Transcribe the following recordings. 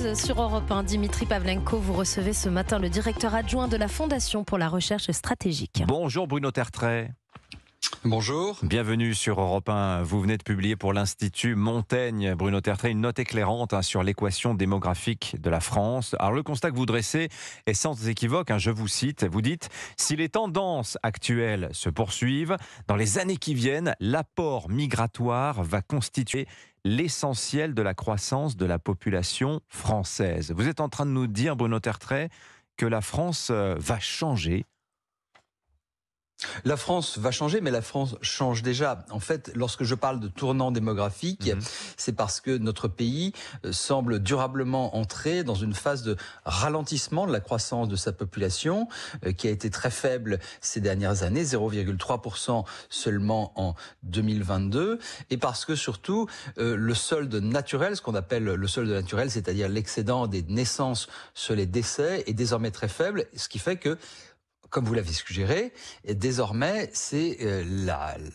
12 sur Europe 1. Dimitri Pavlenko, vous recevez ce matin le directeur adjoint de la Fondation pour la recherche stratégique. Bonjour Bruno Tertrais. Bonjour. Bienvenue sur Europe 1. Vous venez de publier pour l'Institut Montaigne, Bruno Tertrais, une note éclairante sur l'équation démographique de la France. Alors le constat que vous dressez est sans équivoque, je vous cite, vous dites « Si les tendances actuelles se poursuivent, dans les années qui viennent, l'apport migratoire va constituer l'essentiel de la croissance de la population française ». Vous êtes en train de nous dire, Bruno Tertrais, que la France va changer. La France va changer, mais la France change déjà. En fait, lorsque je parle de tournant démographique, c'est parce que notre pays semble durablement entrer dans une phase de ralentissement de la croissance de sa population, qui a été très faible ces dernières années, 0,3% seulement en 2022, et parce que surtout, le solde naturel, ce qu'on appelle le solde naturel, c'est-à-dire l'excédent des naissances sur les décès, est désormais très faible, ce qui fait que, comme vous l'avez suggéré, désormais, c'est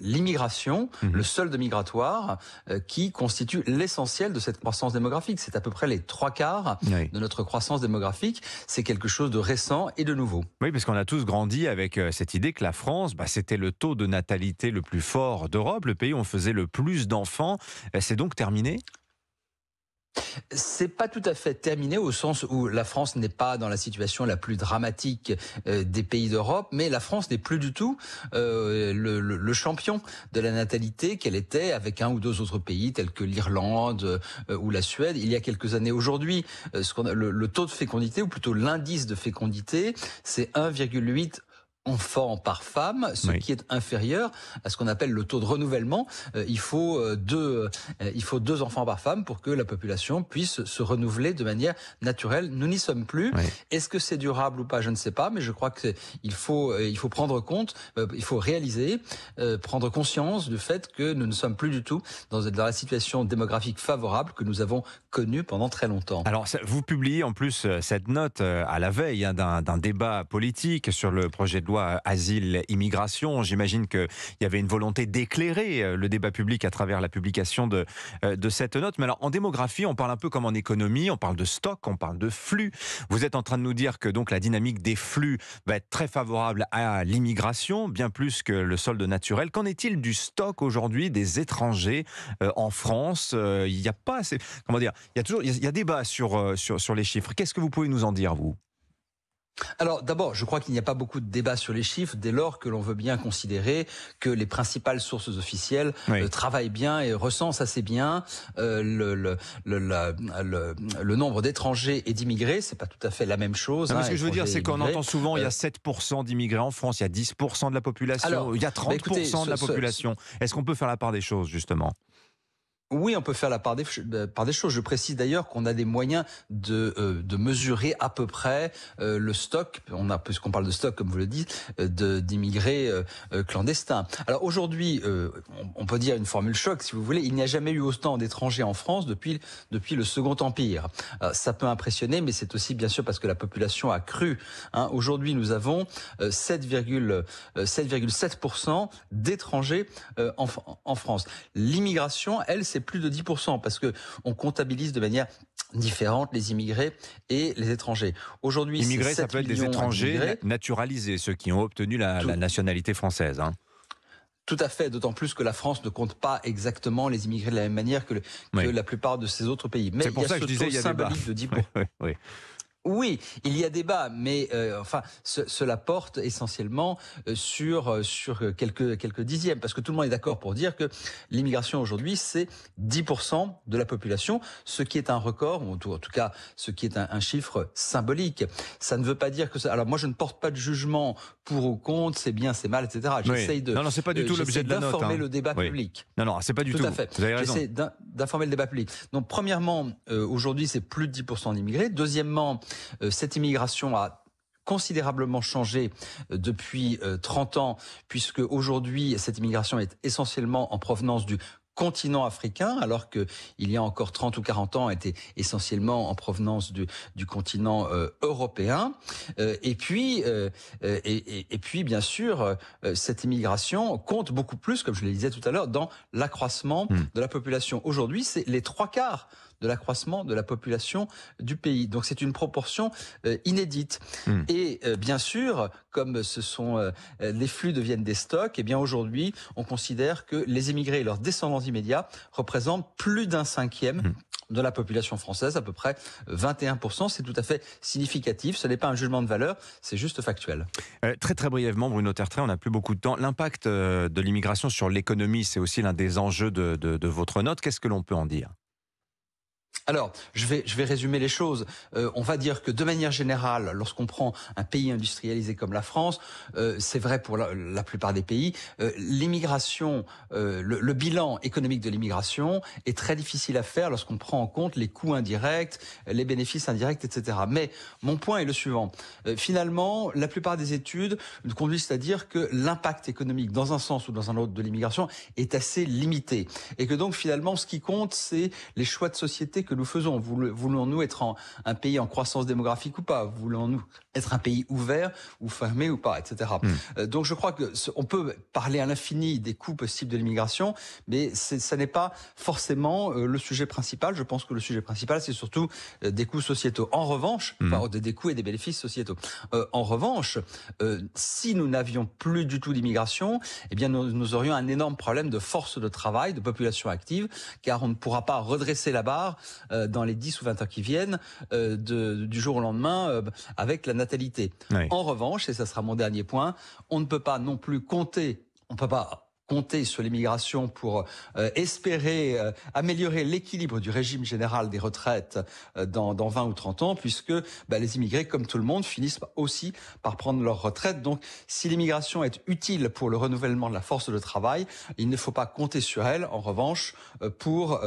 l'immigration, le solde migratoire, qui constitue l'essentiel de cette croissance démographique. C'est à peu près les 3/4 de notre croissance démographique. C'est quelque chose de récent et de nouveau. Oui, parce qu'on a tous grandi avec cette idée que la France, c'était le taux de natalité le plus fort d'Europe, le pays où on faisait le plus d'enfants. C'est donc terminé ? C'est pas tout à fait terminé au sens où la France n'est pas dans la situation la plus dramatique des pays d'Europe, mais la France n'est plus du tout le champion de la natalité qu'elle était avec un ou deux autres pays tels que l'Irlande ou la Suède il y a quelques années. Aujourd'hui, le taux de fécondité, ou plutôt l'indice de fécondité, c'est 1,8 enfants par femme, ce qui est inférieur à ce qu'on appelle le taux de renouvellement. Il faut deux enfants par femme pour que la population puisse se renouveler de manière naturelle. Nous n'y sommes plus. Est-ce que c'est durable ou pas? Je ne sais pas, mais je crois qu'il faut prendre compte, il faut réaliser, prendre conscience du fait que nous ne sommes plus du tout dans la situation démographique favorable que nous avons connue pendant très longtemps. Alors, vous publiez en plus cette note à la veille d'un débat politique sur le projet de loi Asile-Immigration. J'imagine qu'il y avait une volonté d'éclairer le débat public à travers la publication de cette note. Mais alors, en démographie, on parle un peu comme en économie, on parle de stock, on parle de flux. Vous êtes en train de nous dire que donc la dynamique des flux va être très favorable à l'immigration, bien plus que le solde naturel. Qu'en est-il du stock aujourd'hui des étrangers en France? Il n'y a pas assez... Comment dire? Il y a débat sur les chiffres. Qu'est-ce que vous pouvez nous en dire, vous? Alors d'abord, je crois qu'il n'y a pas beaucoup de débat sur les chiffres dès lors que l'on veut bien considérer que les principales sources officielles travaillent bien et recensent assez bien le nombre d'étrangers et d'immigrés. C'est pas tout à fait la même chose. Non, mais ce que je veux dire, c'est qu'on entend souvent il y a 7% d'immigrés en France, il y a 10% de la population, alors, il y a 30% de la population. Est-ce qu'on peut faire la part des choses, justement ? Oui, on peut faire la part des choses. Je précise d'ailleurs qu'on a des moyens de mesurer à peu près le stock, puisqu'on parle de stock, comme vous le dites, d'immigrés clandestins. Alors aujourd'hui, on peut dire une formule choc, si vous voulez, il n'y a jamais eu autant d'étrangers en France depuis le Second Empire. Ça peut impressionner, mais c'est aussi bien sûr parce que la population a cru. Aujourd'hui, nous avons 7,7% d'étrangers en France. L'immigration, elle, c'est plus de 10%, parce que on comptabilise de manière différente les immigrés et les étrangers. Aujourd'hui, immigrés, ça peut être des étrangers naturalisés, ceux qui ont obtenu la nationalité française. Tout à fait, d'autant plus que la France ne compte pas exactement les immigrés de la même manière que la plupart de ces autres pays. Mais c'est pour ça que je disais, il y a symbolique de 10%. Oui, il y a débat, mais cela porte essentiellement sur quelques dixièmes, parce que tout le monde est d'accord pour dire que l'immigration aujourd'hui, c'est 10% de la population, ce qui est un record, ou en tout cas, ce qui est un chiffre symbolique. Ça ne veut pas dire que ça... Alors moi, je ne porte pas de jugement pour ou contre, c'est bien, c'est mal, etc. J'essaye de... Non, c'est pas du tout l'objet de la note. D'informer le débat public. Non, c'est pas du tout. Tout à fait. Vous avez raison. J'essaie d'informer le débat public. Donc, premièrement, aujourd'hui, c'est plus de 10% d'immigrés. Deuxièmement, cette immigration a considérablement changé depuis 30 ans, puisque aujourd'hui, cette immigration est essentiellement en provenance du continent africain, alors que il y a encore 30 ou 40 ans, était essentiellement en provenance du continent européen. Et puis, bien sûr, cette immigration compte beaucoup plus, comme je le disais tout à l'heure, dans l'accroissement de la population. Aujourd'hui, c'est les 3/4 de l'accroissement de la population du pays. Donc c'est une proportion inédite. Et bien sûr, comme les flux deviennent des stocks, et bien aujourd'hui, on considère que les immigrés et leurs descendants immédiats représentent plus d'un cinquième de la population française, à peu près 21%. C'est tout à fait significatif. Ce n'est pas un jugement de valeur, c'est juste factuel. Très très brièvement, Bruno Tertrais, on n'a plus beaucoup de temps. L'impact de l'immigration sur l'économie, c'est aussi l'un des enjeux de votre note. Qu'est-ce que l'on peut en dire ? Alors, je vais résumer les choses. On va dire que de manière générale, lorsqu'on prend un pays industrialisé comme la France, c'est vrai pour la plupart des pays, l'immigration, le bilan économique de l'immigration est très difficile à faire lorsqu'on prend en compte les coûts indirects, les bénéfices indirects, etc. Mais mon point est le suivant. Finalement, la plupart des études nous conduisent à dire que l'impact économique, dans un sens ou dans un autre, de l'immigration est assez limité. Et que donc, finalement, ce qui compte, c'est les choix de société que nous faisons. Voulons-nous être un pays en croissance démographique ou pas? Voulons-nous être un pays ouvert ou fermé ou pas, etc. Donc je crois que on peut parler à l'infini des coûts possibles de l'immigration, mais ça n'est pas forcément le sujet principal. Je pense que le sujet principal, c'est surtout des coûts sociétaux. En revanche, des coûts et des bénéfices sociétaux. En revanche, si nous n'avions plus du tout d'immigration, eh bien nous aurions un énorme problème de force de travail, de population active, car on ne pourra pas redresser la barre dans les 10 ou 20 ans qui viennent du jour au lendemain avec la natalité. Oui. En revanche, et ça sera mon dernier point, on ne peut pas non plus compter sur l'immigration pour espérer améliorer l'équilibre du régime général des retraites dans 20 ou 30 ans, puisque les immigrés, comme tout le monde, finissent aussi par prendre leur retraite. Donc, si l'immigration est utile pour le renouvellement de la force de travail, il ne faut pas compter sur elle, en revanche, pour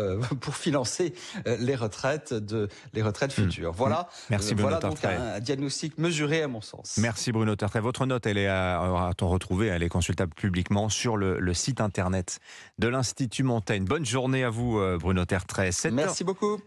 financer les retraites futures. Voilà. Merci Bruno Tertrais. Donc un diagnostic mesuré à mon sens. Merci Bruno Tertrais. Votre note, elle est à retrouver, elle est consultable publiquement sur le site internet de l'Institut Montaigne. Bonne journée à vous, Bruno Tertrais. Merci beaucoup.